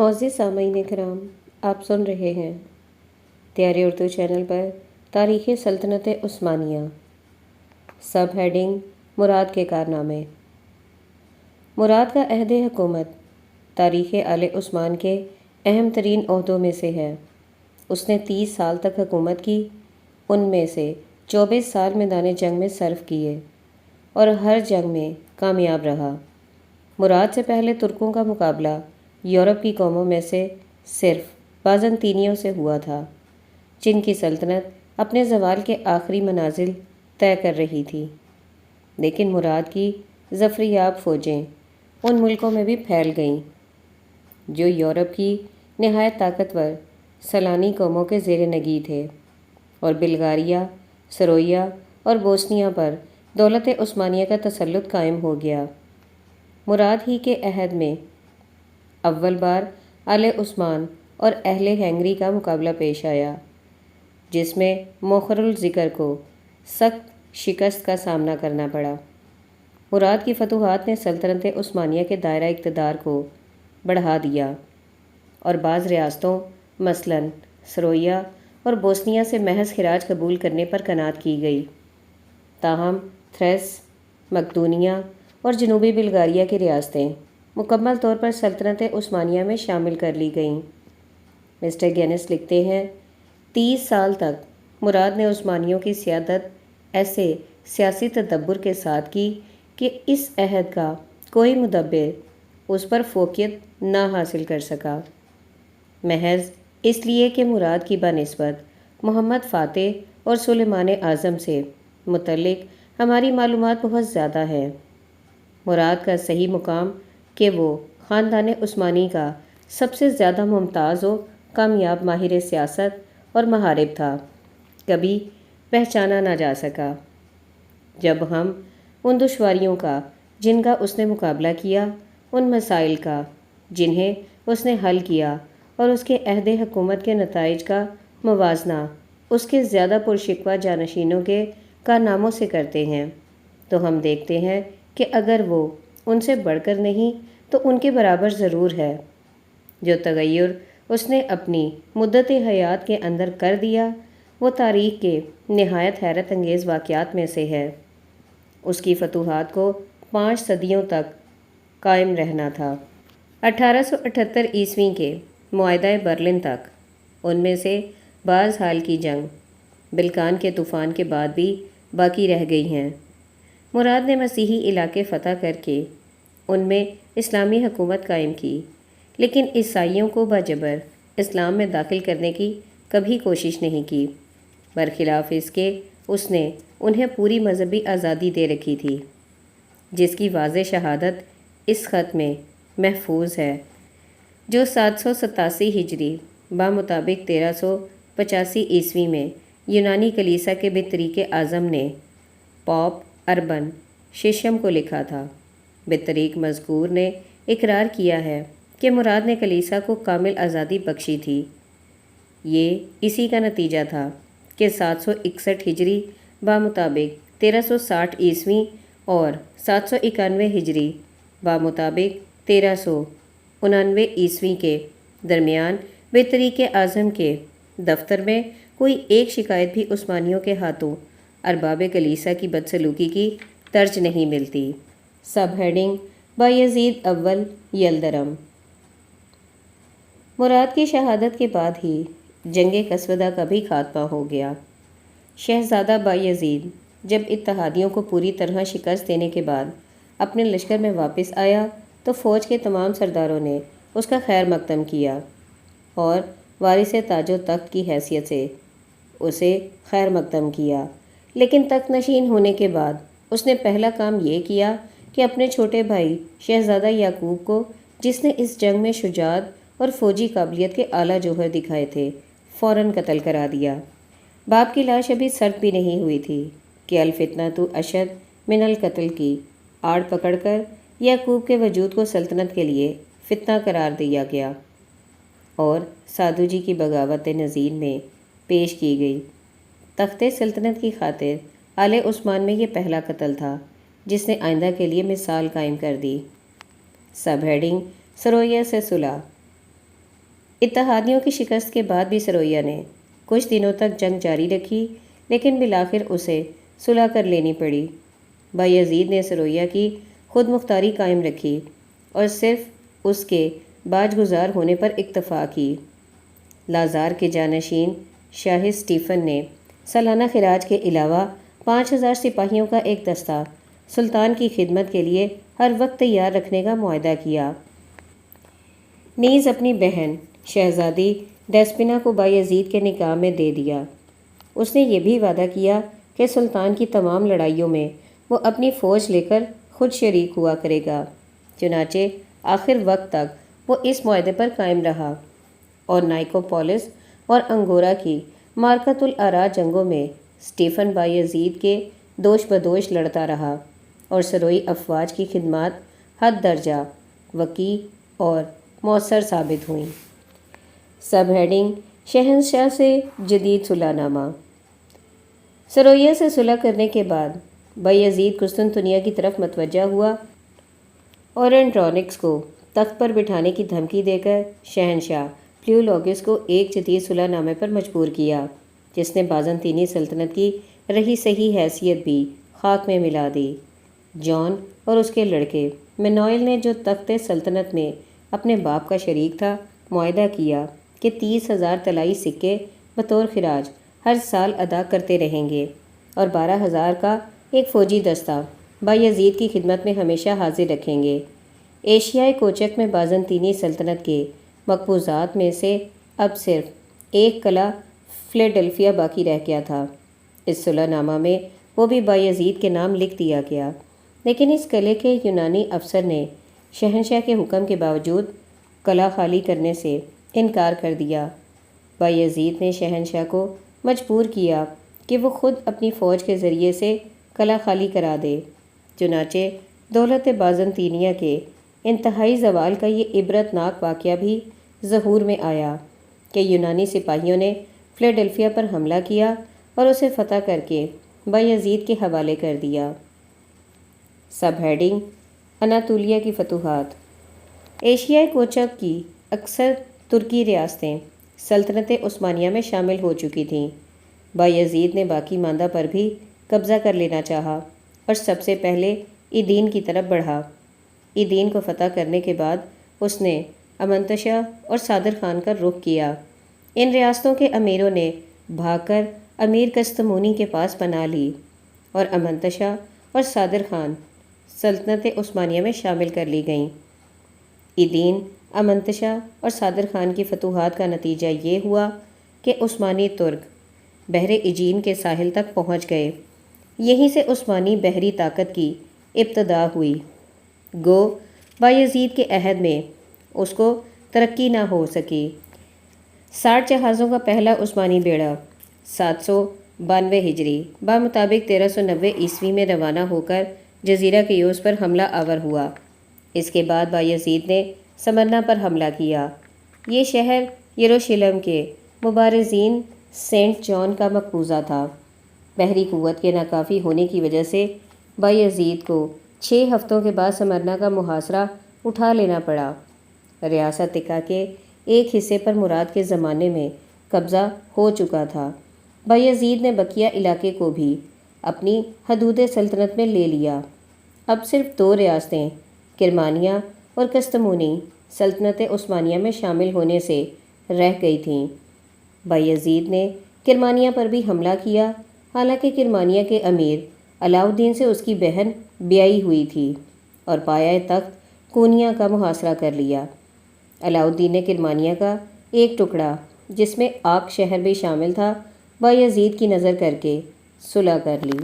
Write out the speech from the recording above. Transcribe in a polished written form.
معزز سامعین کرام، آپ سن رہے ہیں تیاری اردو چینل پر تاریخ سلطنت عثمانیہ، سب ہیڈنگ مراد کے کارنامے۔ مراد کا عہد حکومت تاریخ آل عثمان کے اہم ترین عہدوں میں سے ہے۔ اس نے 30 سال تک حکومت کی، ان میں سے 24 سال میدان جنگ میں صرف کیے اور ہر جنگ میں کامیاب رہا۔ مراد سے پہلے ترکوں کا مقابلہ یورپ کی قوموں میں سے صرف بازنطینیوں سے ہوا تھا، جن کی سلطنت اپنے زوال کے آخری منازل طے کر رہی تھی، لیکن مراد کی ظفریاب فوجیں ان ملکوں میں بھی پھیل گئیں جو یورپ کی نہایت طاقتور سلانی قوموں کے زیر نگی تھے، اور بلغاریہ، سرویا اور بوسنیا پر دولت عثمانیہ کا تسلط قائم ہو گیا۔ مراد ہی کے عہد میں اول بار آل عثمان اور اہل ہنگری کا مقابلہ پیش آیا، جس میں مؤخر الذکر کو سخت شکست کا سامنا کرنا پڑا۔ مراد کی فتوحات نے سلطنت عثمانیہ کے دائرہ اقتدار کو بڑھا دیا اور بعض ریاستوں مثلاً سرویا اور بوسنیا سے محض خراج قبول کرنے پر قناعت کی گئی، تاہم تھریس، مقدونیہ اور جنوبی بلغاریہ کی ریاستیں مکمل طور پر سلطنت عثمانیہ میں شامل کر لی گئیں۔ مسٹر گینس لکھتے ہیں، 30 سال تک مراد نے عثمانیوں کی سیادت ایسے سیاسی تدبر کے ساتھ کی کہ اس عہد کا کوئی مدبر اس پر فوقیت نہ حاصل کر سکا، محض اس لیے کہ مراد کی بنسبت محمد فاتح اور سلیمان اعظم سے متعلق ہماری معلومات بہت زیادہ ہیں۔ مراد کا صحیح مقام کہ وہ خاندان عثمانی کا سب سے زیادہ ممتاز و کامیاب ماہر سیاست اور محارب تھا، کبھی پہچانا نہ جا سکا۔ جب ہم ان دشواریوں کا جن کا اس نے مقابلہ کیا، ان مسائل کا جنہیں اس نے حل کیا اور اس کے عہد حکومت کے نتائج کا موازنہ اس کے زیادہ پرشکوہ جانشینوں کے کارناموں سے کرتے ہیں، تو ہم دیکھتے ہیں کہ اگر وہ ان سے بڑھ کر نہیں تو ان کے برابر ضرور ہے۔ جو تغیر اس نے اپنی مدت حیات کے اندر کر دیا، وہ تاریخ کے نہایت حیرت انگیز واقعات میں سے ہے۔ اس کی فتوحات کو 5 صدیوں تک قائم رہنا تھا، 1878 عیسوی کے معاہدہ برلن تک۔ ان میں سے بعض حال کی جنگ بلقان کے طوفان کے بعد بھی باقی رہ گئی ہیں۔ مراد نے مسیحی علاقے فتح کر کے ان میں اسلامی حکومت قائم کی، لیکن عیسائیوں کو بجبر اسلام میں داخل کرنے کی کبھی کوشش نہیں کی، برخلاف اس کے اس نے انہیں پوری مذہبی آزادی دے رکھی تھی، جس کی واضح شہادت اس خط میں محفوظ ہے، جو 787 ہجری بمطابق 1385 عیسوی میں یونانی کلیسا کے بطریق اعظم نے پوپ اربن ششم کو لکھا تھا۔ بطریق مذکور نے اقرار کیا ہے کہ مراد نے کلیسا کو کامل آزادی بخشی تھی۔ یہ اسی کا نتیجہ تھا کہ 761 ہجری بمطابق 1360 عیسوی اور 791 ہجری بمطابق 1399 عیسوی کے درمیان بطریق اعظم کے دفتر میں کوئی ایک شکایت بھی عثمانیوں کے ہاتھوں ارباب کلیسا کی بدسلوکی کی درج نہیں ملتی۔ سب ہیڈنگ بایزید اول یلدرم۔ مراد کی شہادت کے بعد ہی جنگ قسودہ کا بھی خاتمہ ہو گیا۔ شہزادہ بایزید جب اتحادیوں کو پوری طرح شکست دینے کے بعد اپنے لشکر میں واپس آیا تو فوج کے تمام سرداروں نے اس کا خیر مقدم کیا اور وارث تاج و تخت کی حیثیت سے اسے خیر مقدم کیا، لیکن تخت نشین ہونے کے بعد اس نے پہلا کام یہ کیا کہ اپنے چھوٹے بھائی شہزادہ یعقوب کو، جس نے اس جنگ میں شجاعت اور فوجی قابلیت کے اعلیٰ جوہر دکھائے تھے، فوراً قتل کرا دیا۔ باپ کی لاش ابھی سرد بھی نہیں ہوئی تھی کہ الفتنۃ اشد من القتل کی آڑ پکڑ کر یعقوب کے وجود کو سلطنت کے لیے فتنہ قرار دیا گیا اور سادھو جی کی بغاوت نذیر میں پیش کی گئی۔ تخت سلطنت کی خاطر آل عثمان میں یہ پہلا قتل تھا جس نے آئندہ کے لیے مثال قائم کر دی۔ سب ہیڈنگ سرویا سے صلح۔ اتحادیوں کی شکست کے بعد بھی سرویا نے کچھ دنوں تک جنگ جاری رکھی، لیکن بالآخر اسے صلح کر لینی پڑی۔ بایزید نے سرویا کی خود مختاری قائم رکھی اور صرف اس کے باج گزار ہونے پر اکتفا کی۔ لازار کے جانشین شاہ اسٹیفن نے سالانہ خراج کے علاوہ 5000 سپاہیوں کا ایک دستہ سلطان کی خدمت کے لیے ہر وقت تیار رکھنے کا معاہدہ کیا۔ نیز اپنی بہن شہزادی ڈیسپینا کو بایزید کے نکاح میں دے دیا۔ اس نے یہ بھی وعدہ کیا کہ سلطان کی تمام لڑائیوں میں وہ اپنی فوج لے کر خود شریک ہوا کرے گا۔ چنانچہ آخر وقت تک وہ اس معاہدے پر قائم رہا اور نائکوپولس اور انگورا کی مارکۃ الارا جنگوں میں اسٹیفن بایزید کے دوش بدوش لڑتا رہا اور سروئی افواج کی خدمات حد درجہ وقی اور مؤثر ثابت ہوئیں۔ سب ہیڈنگ: شہنشاہ سے جدید صلح نامہ۔ سرویا سے صلح کرنے کے بعد بایزید قسطنطنیہ کی طرف متوجہ ہوا اور اینڈرونکس کو تخت پر بٹھانے کی دھمکی دے کر شہنشاہ پلیولاگس کو ایک جدید صلح نامے پر مجبور کیا، جس نے بازنطینی سلطنت کی رہی سہی حیثیت بھی خاک میں ملا دی۔ جان اور اس کے لڑکے منوئل نے، جو تخت سلطنت میں اپنے باپ کا شریک تھا، معاہدہ کیا کہ 30,000 طلائی سکے بطور خراج ہر سال ادا کرتے رہیں گے اور 12,000 کا ایک فوجی دستہ بایزید کی خدمت میں ہمیشہ حاضر رکھیں گے۔ ایشیائے کوچک میں بازنطینی سلطنت کے مقبوضات میں سے اب صرف ایک قلعہ فلیڈلفیا باقی رہ گیا تھا۔ اس صلح نامہ میں وہ بھی بایزید کے نام لکھ دیا گیا، لیکن اس قلعے کے یونانی افسر نے شہنشاہ کے حکم کے باوجود قلعہ خالی کرنے سے انکار کر دیا۔ بایزید نے شہنشاہ کو مجبور کیا کہ وہ خود اپنی فوج کے ذریعے سے قلعہ خالی کرا دے۔ چنانچہ دولت بازنطینیہ کے انتہائی زوال کا یہ عبرتناک واقعہ بھی ظہور میں آیا کہ یونانی سپاہیوں نے فلیڈلفیا پر حملہ کیا اور اسے فتح کر کے بایزید کے حوالے کر دیا۔ سب ہیڈنگ: اناطولیہ کی فتوحات۔ ایشیائے کوچک کی اکثر ترکی ریاستیں سلطنت عثمانیہ میں شامل ہو چکی تھیں۔ بایزید نے باقی ماندہ پر بھی قبضہ کر لینا چاہا اور سب سے پہلے ایدین کی طرف بڑھا۔ ایدین کو فتح کرنے کے بعد اس نے امنتشا اور صادر خان کا رخ کیا۔ ان ریاستوں کے امیروں نے بھاگ کر امیر کستمونی کے پاس پناہ لی اور امنتشا اور صادر خان سلطنت عثمانیہ میں شامل کر لی گئیں۔ ایدین، امنتشا اور صادر خان کی فتوحات کا نتیجہ یہ ہوا کہ عثمانی ترک بحر ایجین کے ساحل تک پہنچ گئے۔ یہیں سے عثمانی بحری طاقت کی ابتدا ہوئی۔ گو بایزید کے عہد میں اس کو ترقی نہ ہو سکی۔ 60 جہازوں کا پہلا عثمانی بیڑا 792 ہجری بمطابق 1390 عیسوی میں روانہ ہو کر جزیرہ کیوس پر حملہ آور ہوا۔ اس کے بعد بایزید نے سمرنا پر حملہ کیا۔ یہ شہر یروشلم کے مبارزین سینٹ جان کا مقبوضہ تھا۔ بحری قوت کے ناکافی ہونے کی وجہ سے بایزید کو 6 ہفتوں کے بعد سمرنا کا محاصرہ اٹھا لینا پڑا۔ ریاست تکا کے ایک حصے پر مراد کے زمانے میں قبضہ ہو چکا تھا۔ بایزید نے بقیہ علاقے کو بھی اپنی حدود سلطنت میں لے لیا۔ اب صرف 2 ریاستیں کرمانیہ اور کستمونی سلطنت عثمانیہ میں شامل ہونے سے رہ گئی تھیں۔ بایزید نے کرمانیہ پر بھی حملہ کیا، حالانکہ کرمانیہ کے امیر علاؤالدین سے اس کی بہن بیائی ہوئی تھی، اور پایہ تخت کونیا کا محاصرہ کر لیا۔ علاؤالدین نے کرمانیہ کا ایک ٹکڑا، جس میں آک شہر بھی شامل تھا، بایزید کی نظر کر کے صلح کر لی۔